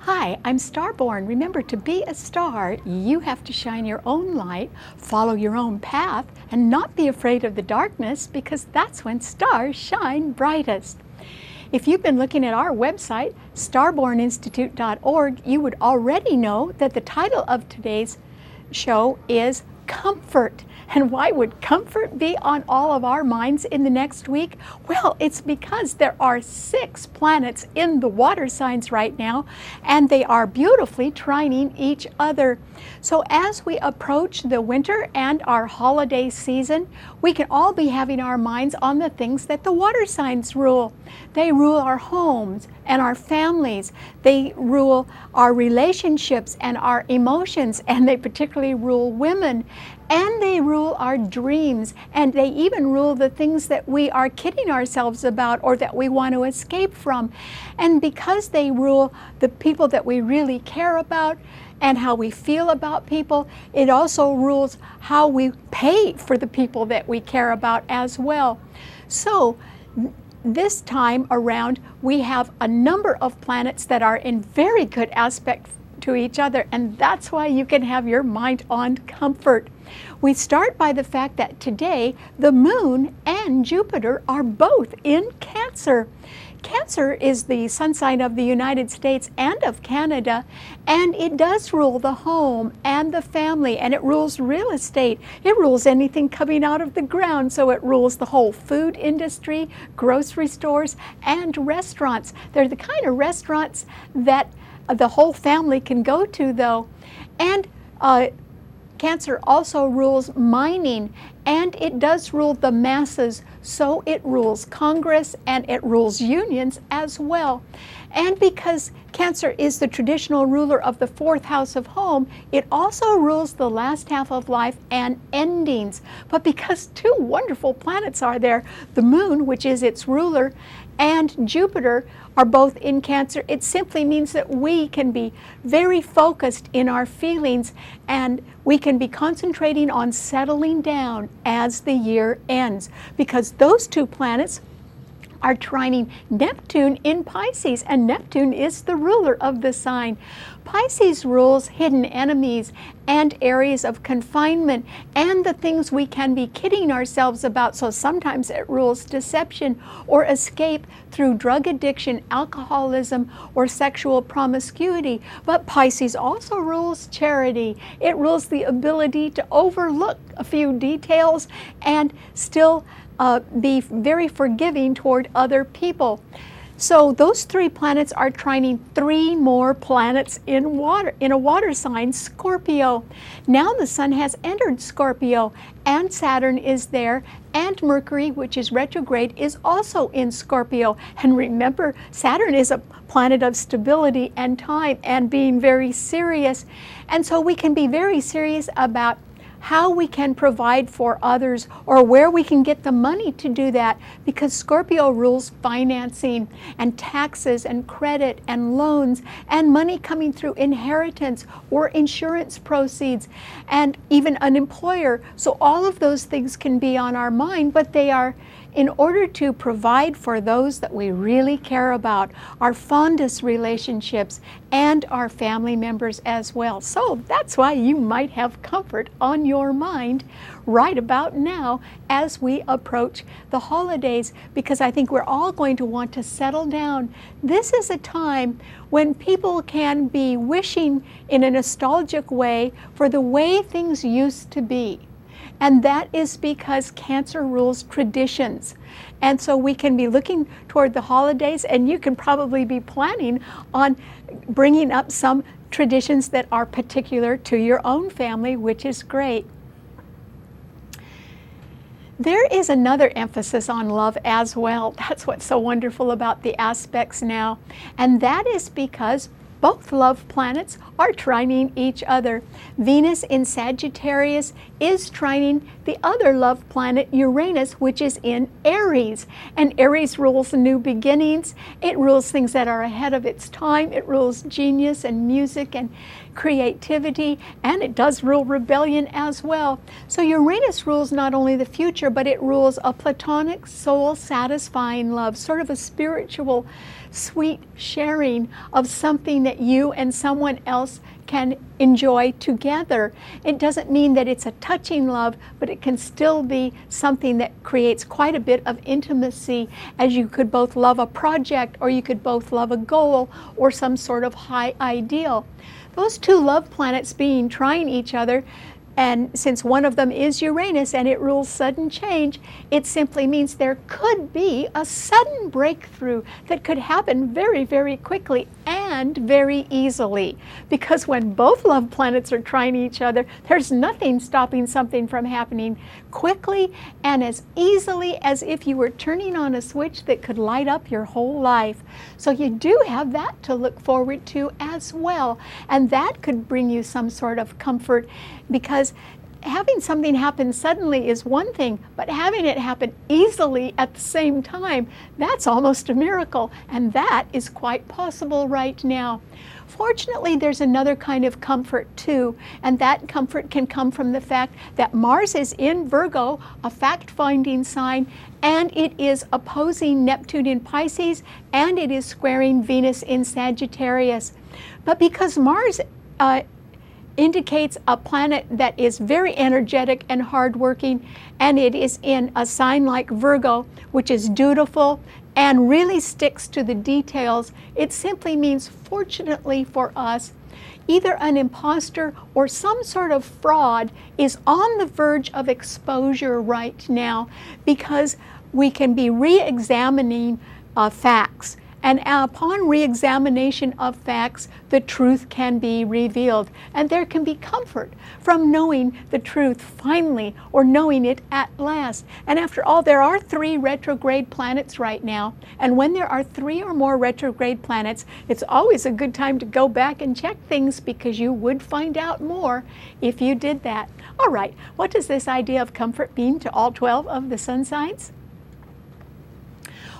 Hi, I'm Starborn. Remember, to be a star, you have to shine your own light, follow your own path, and not be afraid of the darkness, because that's when stars shine brightest. If you've been looking at our website, starborninstitute.org, you would already know that the title of today's show is Comfort. And why would comfort be on all of our minds in the next week? Well, it's because there are 6 planets in the water signs right now, and they are beautifully trining each other. So as we approach the winter and our holiday season, we can all be having our minds on the things that the water signs rule. They rule our homes and our families. They rule our relationships and our emotions, and they particularly rule women. And they rule our dreams, and they even rule the things that we are kidding ourselves about or that we want to escape from. And because they rule the people that we really care about and how we feel about people, it also rules how we pay for the people that we care about as well. So this time around, we have a number of planets that are in very good aspect to each other, and that's why you can have your mind on comfort. We start by the fact that today the moon and Jupiter are both in Cancer. Cancer is the sun sign of the United States and of Canada, and it does rule the home and the family, and it rules real estate. It rules anything coming out of the ground, so it rules the whole food industry, grocery stores, and restaurants. They're the kind of restaurants that the whole family can go to, though. And Cancer also rules mining, and it does rule the masses, so it rules Congress and it rules unions as well. And because Cancer is the traditional ruler of the 4th house of home, it also rules the last half of life and endings. But because 2 wonderful planets are there, the moon, which is its ruler, and Jupiter are both in Cancer, it simply means that we can be very focused in our feelings, and we can be concentrating on settling down as the year ends, because those 2 planets are trining Neptune in Pisces, and Neptune is the ruler of the sign. Pisces rules hidden enemies and areas of confinement and the things we can be kidding ourselves about. So sometimes it rules deception or escape through drug addiction, alcoholism, or sexual promiscuity. But Pisces also rules charity. It rules the ability to overlook a few details and still be very forgiving toward other people. So those 3 planets are trining 3 more planets in a water sign, Scorpio. Now the sun has entered Scorpio, and Saturn is there, and Mercury, which is retrograde, is also in Scorpio. And remember, Saturn is a planet of stability and time and being very serious. And so we can be very serious about how we can provide for others or where we can get the money to do that, because Scorpio rules financing and taxes and credit and loans and money coming through inheritance or insurance proceeds and even an employer. So all of those things can be on our mind, but they are in order to provide for those that we really care about, our fondest relationships, and our family members as well. So that's why you might have comfort on your mind right about now as we approach the holidays, because I think we're all going to want to settle down. This is a time when people can be wishing in a nostalgic way for the way things used to be. And that is because Cancer rules traditions. And so we can be looking toward the holidays, and you can probably be planning on bringing up some traditions that are particular to your own family, which is great. There is another emphasis on love as well. That's what's so wonderful about the aspects now. And that is because both love planets are trining each other. Venus in Sagittarius is trining the other love planet, Uranus, which is in Aries. And Aries rules new beginnings. It rules things that are ahead of its time. It rules genius and music and creativity, and it does rule rebellion as well. So Uranus rules not only the future, but it rules a platonic, soul-satisfying love, sort of a spiritual, sweet sharing of something that that you and someone else can enjoy together. It doesn't mean that it's a touching love, but it can still be something that creates quite a bit of intimacy, as you could both love a project, or you could both love a goal, or some sort of high ideal. Those two love planets being trine each other, and since one of them is Uranus and it rules sudden change, it simply means there could be a sudden breakthrough that could happen very, very quickly and very easily. Because when both love planets are trine each other, there's nothing stopping something from happening quickly and as easily as if you were turning on a switch that could light up your whole life. So you do have that to look forward to as well. And that could bring you some sort of comfort, because having something happen suddenly is one thing, but having it happen easily at the same time, that's almost a miracle, and that is quite possible right now. Fortunately, there's another kind of comfort too, and that comfort can come from the fact that Mars is in Virgo, a fact-finding sign, and it is opposing Neptune in Pisces, and it is squaring Venus in Sagittarius. But because Mars indicates a planet that is very energetic and hardworking, and it is in a sign like Virgo, which is dutiful and really sticks to the details, it simply means, fortunately for us, either an imposter or some sort of fraud is on the verge of exposure right now, because we can be re-examining facts. And upon re-examination of facts, the truth can be revealed. And there can be comfort from knowing the truth finally, or knowing it at last. And after all, there are 3 retrograde planets right now. And when there are 3 or more retrograde planets, it's always a good time to go back and check things, because you would find out more if you did that. All right, what does this idea of comfort mean to all 12 of the sun signs?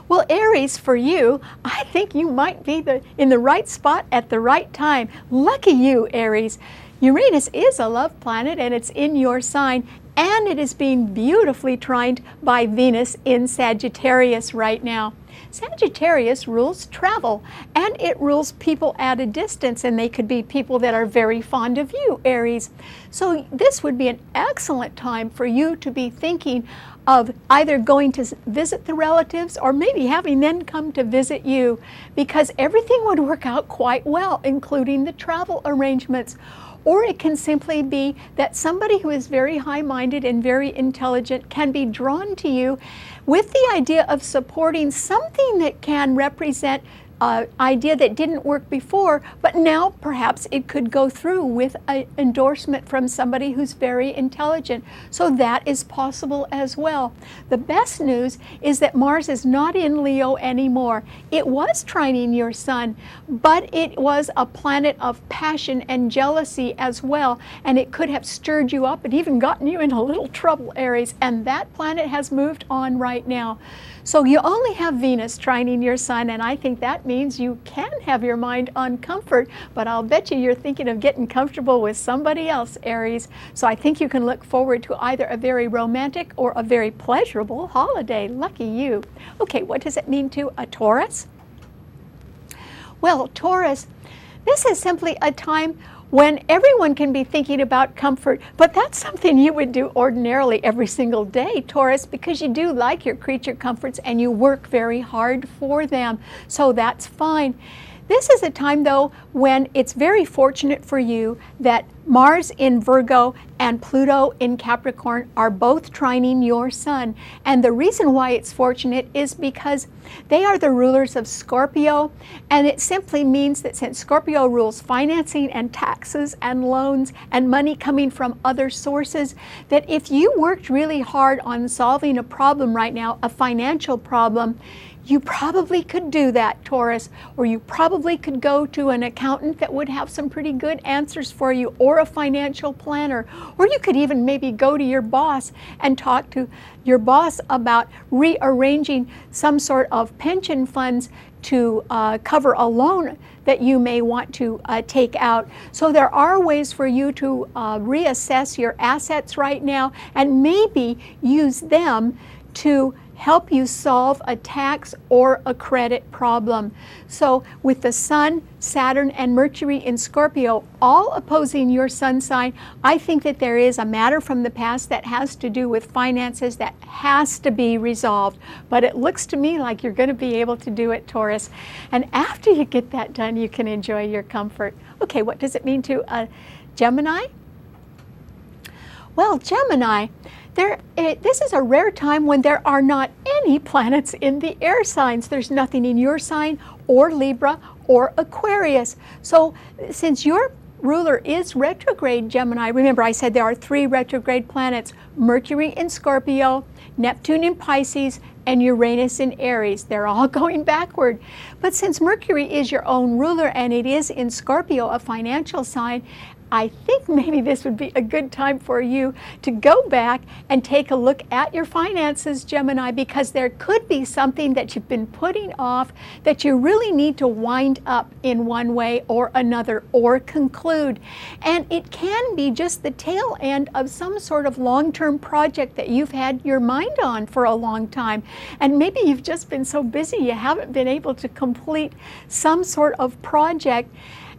Well, Aries, for you, I think you might be in the right spot at the right time. Lucky you, Aries. Uranus is a love planet, and it's in your sign, and it is being beautifully trined by Venus in Sagittarius right now. Sagittarius rules travel, and it rules people at a distance, and they could be people that are very fond of you, Aries. So this would be an excellent time for you to be thinking of either going to visit the relatives, or maybe having them come to visit you, because everything would work out quite well, including the travel arrangements. Or it can simply be that somebody who is very high-minded and very intelligent can be drawn to you with the idea of supporting something that can represent an idea that didn't work before, but now perhaps it could go through with an endorsement from somebody who's very intelligent. So that is possible as well. The best news is that Mars is not in Leo anymore. It was trining your sun, but it was a planet of passion and jealousy as well, and it could have stirred you up and even gotten you in a little trouble, Aries, and that planet has moved on right now. So you only have Venus trining your sun, and I think that means you can have your mind on comfort, but I'll bet you're thinking of getting comfortable with somebody else, Aries. So I think you can look forward to either a very romantic or a very pleasurable holiday. Lucky you. Okay, what does it mean to a Taurus? Well, Taurus, this is simply a time when everyone can be thinking about comfort, but that's something you would do ordinarily every single day, Taurus, because you do like your creature comforts and you work very hard for them. So that's fine. This is a time, though, when it's very fortunate for you that Mars in Virgo and Pluto in Capricorn are both trining your sun. And the reason why it's fortunate is because they are the rulers of Scorpio, and it simply means that since Scorpio rules financing and taxes and loans and money coming from other sources, that if you worked really hard on solving a problem right now, a financial problem, you probably could do that, Taurus, or you probably could go to an accountant that would have some pretty good answers for you, or a financial planner, or you could even maybe go to your boss and talk to your boss about rearranging some sort of pension funds to cover a loan that you may want to take out. So there are ways for you to reassess your assets right now and maybe use them to help you solve a tax or a credit problem. So with the Sun, Saturn, and Mercury in Scorpio all opposing your sun sign, I think that there is a matter from the past that has to do with finances that has to be resolved. But it looks to me like you're going to be able to do it, Taurus. And after you get that done, you can enjoy your comfort. Okay, what does it mean to a Gemini? Well, Gemini, this is a rare time when there are not any planets in the air signs. There's nothing in your sign or Libra or Aquarius. So since your ruler is retrograde, Gemini, remember I said there are 3 retrograde planets: Mercury in Scorpio, Neptune in Pisces, and Uranus in Aries. They're all going backward. But since Mercury is your own ruler and it is in Scorpio, a financial sign, I think maybe this would be a good time for you to go back and take a look at your finances, Gemini, because there could be something that you've been putting off that you really need to wind up in one way or another or conclude. And it can be just the tail end of some sort of long-term project that you've had your mind on for a long time. And maybe you've just been so busy you haven't been able to complete some sort of project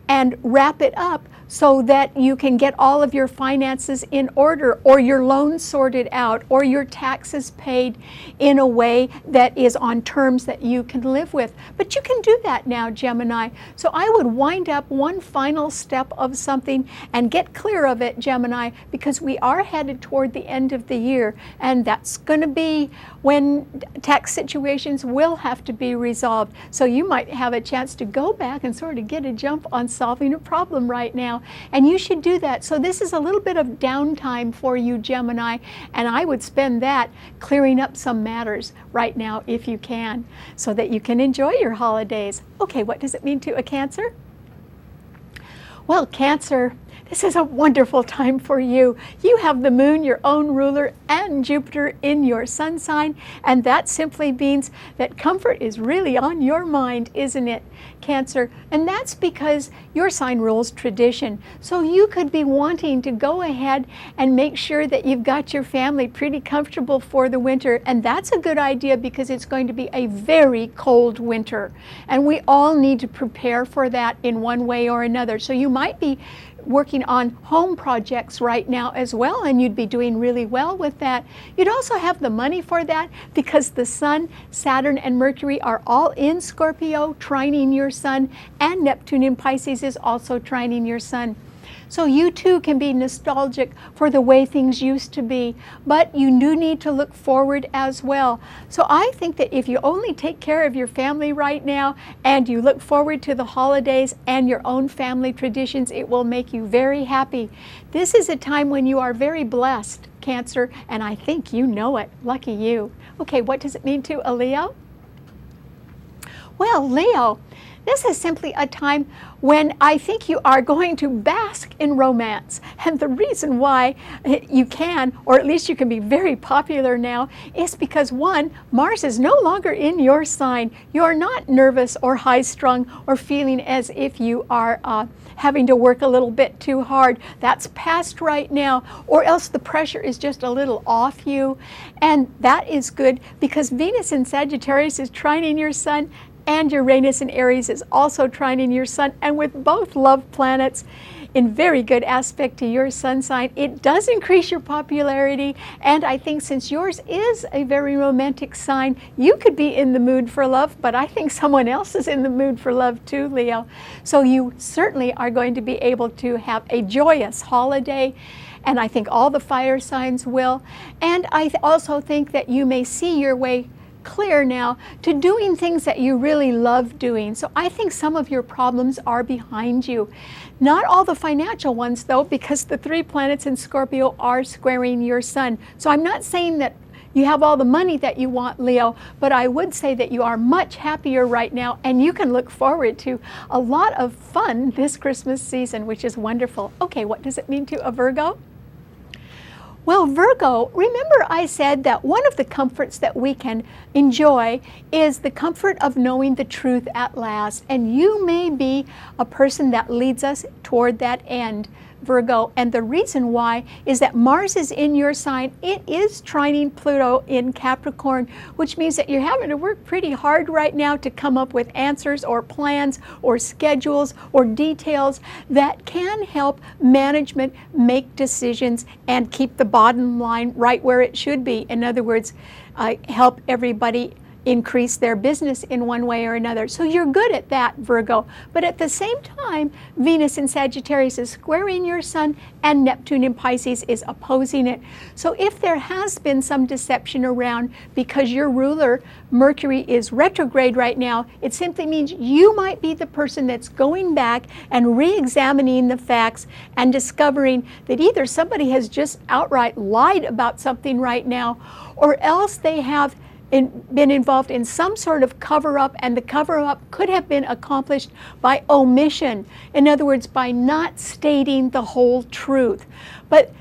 and wrap it up so that you can get all of your finances in order, or your loans sorted out, or your taxes paid in a way that is on terms that you can live with. But you can do that now, Gemini. So I would wind up one final step of something and get clear of it, Gemini, because we are headed toward the end of the year, and that's going to be when tax situations will have to be resolved. So you might have a chance to go back and sort of get a jump on solving a problem right now. And you should do that. So this is a little bit of downtime for you, Gemini, and I would spend that clearing up some matters right now if you can, so that you can enjoy your holidays. Okay, what does it mean to a Cancer? Well, Cancer, this is a wonderful time for you. You have the moon, your own ruler, and Jupiter in your sun sign, and that simply means that comfort is really on your mind, isn't it, Cancer? And that's because your sign rules tradition. So you could be wanting to go ahead and make sure that you've got your family pretty comfortable for the winter, and that's a good idea because it's going to be a very cold winter, and we all need to prepare for that in one way or another. So you might be working on home projects right now as well, and you'd be doing really well with that. You'd also have the money for that because the Sun, Saturn, and Mercury are all in Scorpio, trining your Sun, and Neptune in Pisces is also trining your Sun. So you too can be nostalgic for the way things used to be, but you do need to look forward as well. So I think that if you only take care of your family right now and you look forward to the holidays and your own family traditions, it will make you very happy. This is a time when you are very blessed, Cancer, and I think you know it. Lucky you. Okay, what does it mean to a Leo? Well, Leo, this is simply a time when I think you are going to bask in romance. And the reason why you can, or at least you can be very popular now, is because one, Mars is no longer in your sign. You're not nervous or high-strung or feeling as if you are having to work a little bit too hard. That's past right now, or else the pressure is just a little off you. And that is good because Venus in Sagittarius is trining your Sun, and Uranus in Aries is also trining your Sun, and with both love planets in very good aspect to your sun sign, it does increase your popularity. And I think since yours is a very romantic sign, you could be in the mood for love, but I think someone else is in the mood for love too, Leo. So you certainly are going to be able to have a joyous holiday, and I think all the fire signs will. And I also think that you may see your way clear now to doing things that you really love doing. So I think some of your problems are behind you. Not all the financial ones though, because the 3 planets in Scorpio are squaring your Sun. So I'm not saying that you have all the money that you want, Leo, but I would say that you are much happier right now, and you can look forward to a lot of fun this Christmas season, which is wonderful. Okay, what does it mean to a Virgo? Well, Virgo, remember I said that one of the comforts that we can enjoy is the comfort of knowing the truth at last. And you may be a person that leads us toward that end, Virgo, and the reason why is that Mars is in your sign. It is trining Pluto in Capricorn, which means that you're having to work pretty hard right now to come up with answers or plans or schedules or details that can help management make decisions and keep the bottom line right where it should be. In other words, help everybody increase their business in one way or another. So you're good at that, Virgo. But at the same time, Venus in Sagittarius is squaring your sun, and Neptune in Pisces is opposing it. So if there has been some deception around because your ruler, Mercury, is retrograde right now, it simply means you might be the person that's going back and re-examining the facts and discovering that either somebody has just outright lied about something right now, or else they have been involved in some sort of cover-up, and the cover-up could have been accomplished by omission. In other words, by not stating the whole truth. But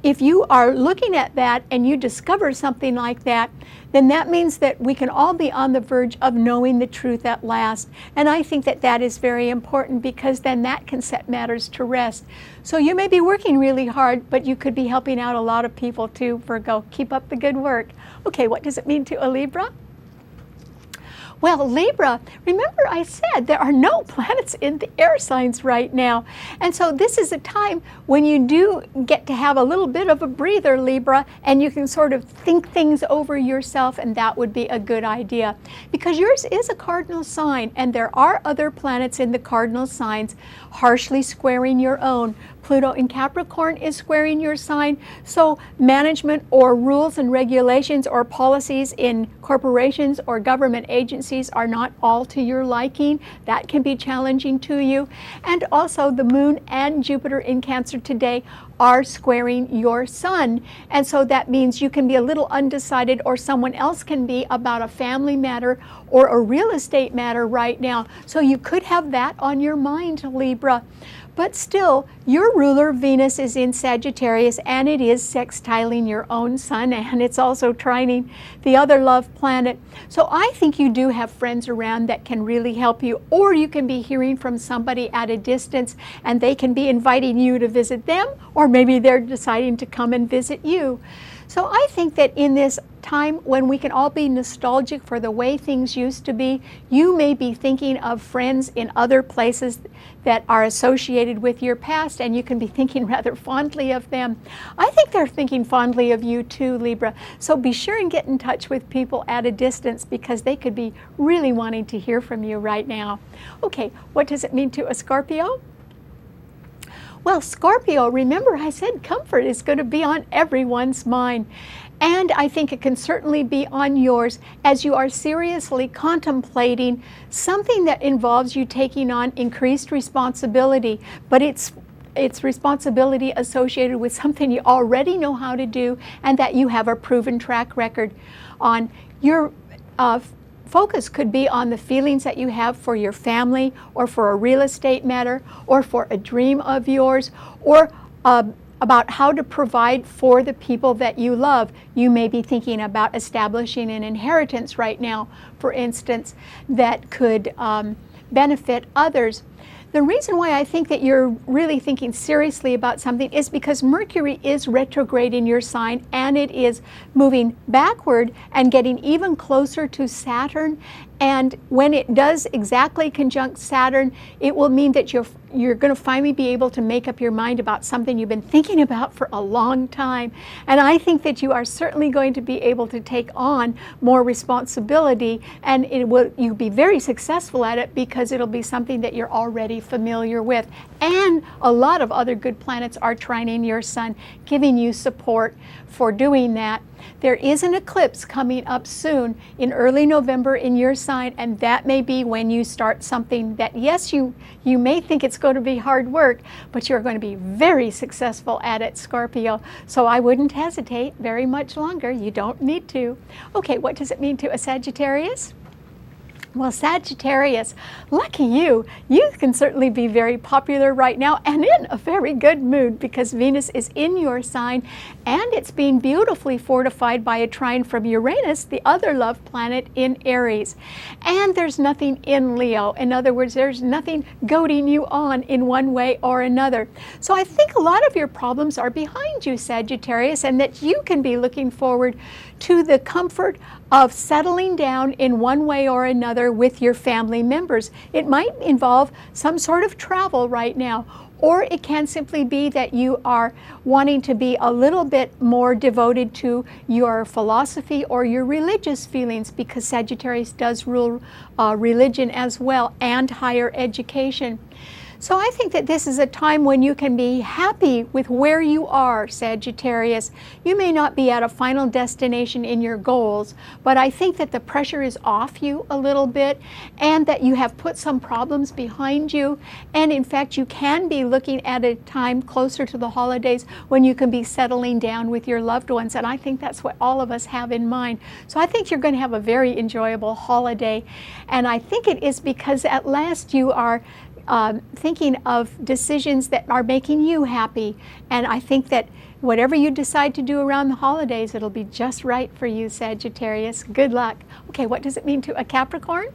if you are looking at that and you discover something like that, then that means that we can all be on the verge of knowing the truth at last. And I think that that is very important, because then that can set matters to rest. So you may be working really hard, but you could be helping out a lot of people too, Virgo. Keep up the good work. Okay, what does it mean to a Libra? Well, Libra, remember I said there are no planets in the air signs right now. And so this is a time when you do get to have a little bit of a breather, Libra, and you can sort of think things over yourself, and that would be a good idea. Because yours is a cardinal sign, and there are other planets in the cardinal signs harshly squaring your own. Pluto in Capricorn is squaring your sign, so management or rules and regulations or policies in corporations or government agencies are not all to your liking. That can be challenging to you. And also the Moon and Jupiter in Cancer today are squaring your sun. And so that means you can be a little undecided, or someone else can be, about a family matter or a real estate matter right now. So you could have that on your mind, Libra. But still, your ruler, Venus, is in Sagittarius, and it is sextiling your own sun, and it's also trining the other love planet. So I think you do have friends around that can really help you, or you can be hearing from somebody at a distance, and they can be inviting you to visit them, or maybe they're deciding to come and visit you. So I think that in this time when we can all be nostalgic for the way things used to be, you may be thinking of friends in other places that are associated with your past, and you can be thinking rather fondly of them. I think they're thinking fondly of you too, Libra. So be sure and get in touch with people at a distance, because they could be really wanting to hear from you right now. Okay, what does it mean to a Scorpio? Well, Scorpio, remember I said comfort is going to be on everyone's mind. And I think it can certainly be on yours as you are seriously contemplating something that involves you taking on increased responsibility, but it's responsibility associated with something you already know how to do and that you have a proven track record on. Your focus could be on the feelings that you have for your family, or for a real estate matter, or for a dream of yours, or about how to provide for the people that you love. You may be thinking about establishing an inheritance right now, for instance, that could benefit others. The reason why I think that you're really thinking seriously about something is because Mercury is retrograde in your sign, and it is moving backward and getting even closer to Saturn. And when it does exactly conjunct Saturn, it will mean that you're going to finally be able to make up your mind about something you've been thinking about for a long time. And I think that you are certainly going to be able to take on more responsibility, and you'll be very successful at it, because it'll be something that you're already familiar with. And a lot of other good planets are trining your sun, giving you support for doing that. There is an eclipse coming up soon in early November in your sign, and that may be when you start something that, yes, you may think it's going to be hard work, but you're going to be very successful at it, Scorpio. So I wouldn't hesitate very much longer. You don't need to. Okay, what does it mean to a Sagittarius? Well, Sagittarius, lucky you. You can certainly be very popular right now and in a very good mood because Venus is in your sign and it's being beautifully fortified by a trine from Uranus, the other love planet in Aries. And there's nothing in Leo. In other words, there's nothing goading you on in one way or another. So I think a lot of your problems are behind you, Sagittarius, and that you can be looking forward to the comfort of settling down in one way or another with your family members. It might involve some sort of travel right now, or it can simply be that you are wanting to be a little bit more devoted to your philosophy or your religious feelings, because Sagittarius does rule religion as well and higher education. So I think that this is a time when you can be happy with where you are, Sagittarius. You may not be at a final destination in your goals, but I think that the pressure is off you a little bit and that you have put some problems behind you. And in fact, you can be looking at a time closer to the holidays when you can be settling down with your loved ones. And I think that's what all of us have in mind. So I think you're going to have a very enjoyable holiday. And I think it is because at last you are thinking of decisions that are making you happy. And I think that whatever you decide to do around the holidays, it'll be just right for you, Sagittarius. Good luck. Okay, what does it mean to a Capricorn?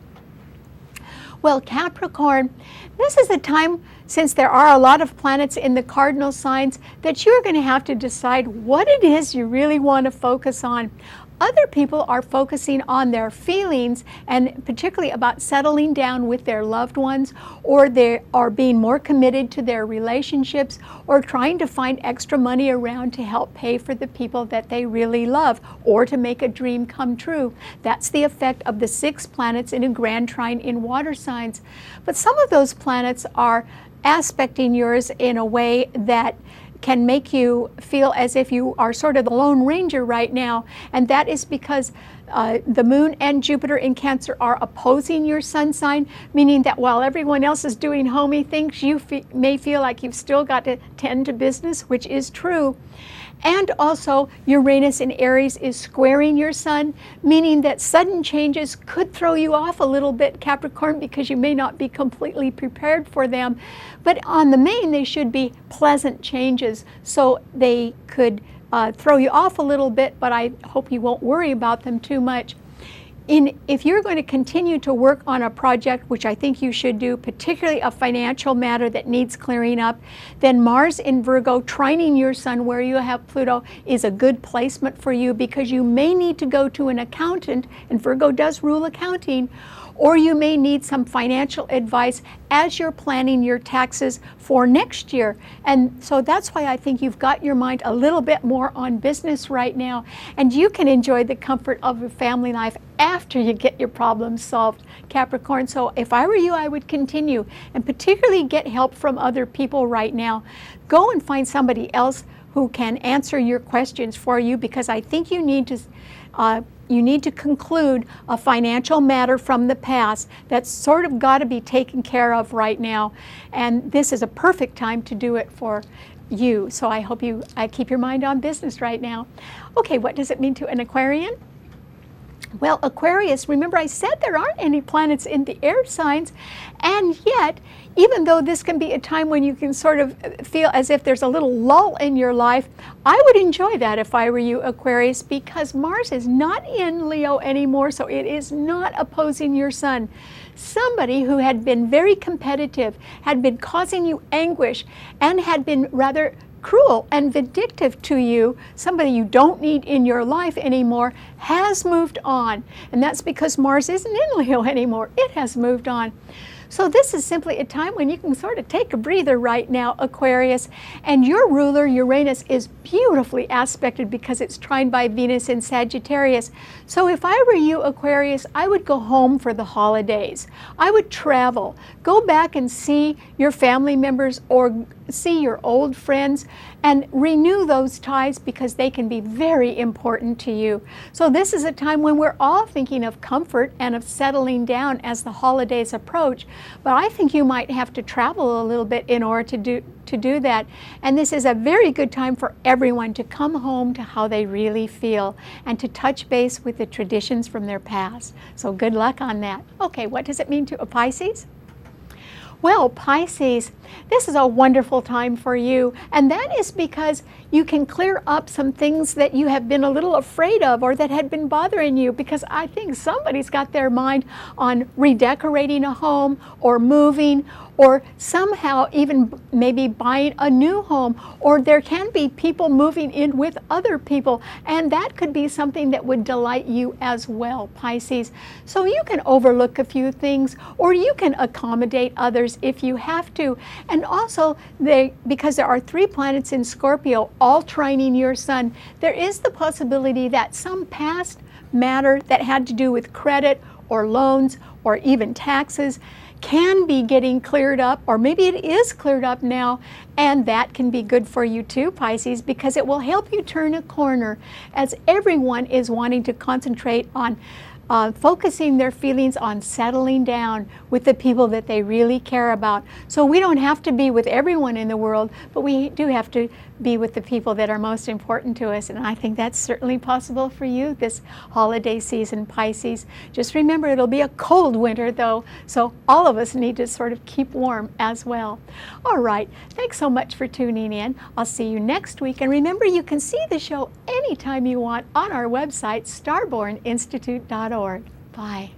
Well, Capricorn, this is a time, since there are a lot of planets in the cardinal signs, that you're going to have to decide what it is you really want to focus on. Other people are focusing on their feelings and particularly about settling down with their loved ones, or they are being more committed to their relationships, or trying to find extra money around to help pay for the people that they really love, or to make a dream come true. That's the effect of the 6 planets in a grand trine in water signs. But some of those planets are aspecting yours in a way that can make you feel as if you are sort of the Lone Ranger right now, and that is because the Moon and Jupiter in Cancer are opposing your sun sign, meaning that while everyone else is doing homey things, you may feel like you've still got to tend to business, which is true. And also, Uranus in Aries is squaring your sun, meaning that sudden changes could throw you off a little bit, Capricorn, because you may not be completely prepared for them. But on the main, they should be pleasant changes, so they could throw you off a little bit, but I hope you won't worry about them too much. If you're going to continue to work on a project, which I think you should do, particularly a financial matter that needs clearing up, then Mars in Virgo trining your sun where you have Pluto is a good placement for you, because you may need to go to an accountant, and Virgo does rule accounting, or you may need some financial advice as you're planning your taxes for next year. And so that's why I think you've got your mind a little bit more on business right now, and you can enjoy the comfort of a family life after you get your problems solved, Capricorn. So if I were you, I would continue, and particularly get help from other people right now. Go and find somebody else who can answer your questions for you, because I think you need to conclude a financial matter from the past that's sort of got to be taken care of right now. And this is a perfect time to do it for you. So I hope you keep your mind on business right now. Okay, what does it mean to an Aquarian? Well, Aquarius, remember I said there aren't any planets in the air signs, and yet, even though this can be a time when you can sort of feel as if there's a little lull in your life, I would enjoy that if I were you, Aquarius, because Mars is not in Leo anymore, so it is not opposing your sun. Somebody who had been very competitive, had been causing you anguish, and had been rather cruel and vindictive to you, somebody you don't need in your life anymore, has moved on. And that's because Mars isn't in Leo anymore. It has moved on. So this is simply a time when you can sort of take a breather right now, Aquarius. And your ruler, Uranus, is beautifully aspected because it's trined by Venus in Sagittarius. So if I were you, Aquarius, I would go home for the holidays. I would travel. Go back and see your family members or see your old friends and renew those ties, because they can be very important to you. So this is a time when we're all thinking of comfort and of settling down as the holidays approach. but I think you might have to travel a little bit in order to do that. And this is a very good time for everyone to come home to how they really feel and to touch base with the traditions from their past. So good luck on that. Okay, what does it mean to a Pisces? Well, Pisces, this is a wonderful time for you, and that is because you can clear up some things that you have been a little afraid of or that had been bothering you, because I think somebody's got their mind on redecorating a home or moving or somehow even maybe buying a new home, or there can be people moving in with other people, and that could be something that would delight you as well, Pisces. So you can overlook a few things, or you can accommodate others if you have to. And also, because there are 3 planets in Scorpio all trining your sun, there is the possibility that some past matter that had to do with credit or loans or even taxes can be getting cleared up, or maybe it is cleared up now, and that can be good for you too, Pisces, because it will help you turn a corner as everyone is wanting to concentrate on focusing their feelings on settling down with the people that they really care about. So we don't have to be with everyone in the world, but we do have to be with the people that are most important to us. And I think that's certainly possible for you this holiday season, Pisces. Just remember, it'll be a cold winter though, so all of us need to sort of keep warm as well. All right, thanks so much for tuning in. I'll see you next week. And remember, you can see the show anytime you want on our website, starborninstitute.org. Bye.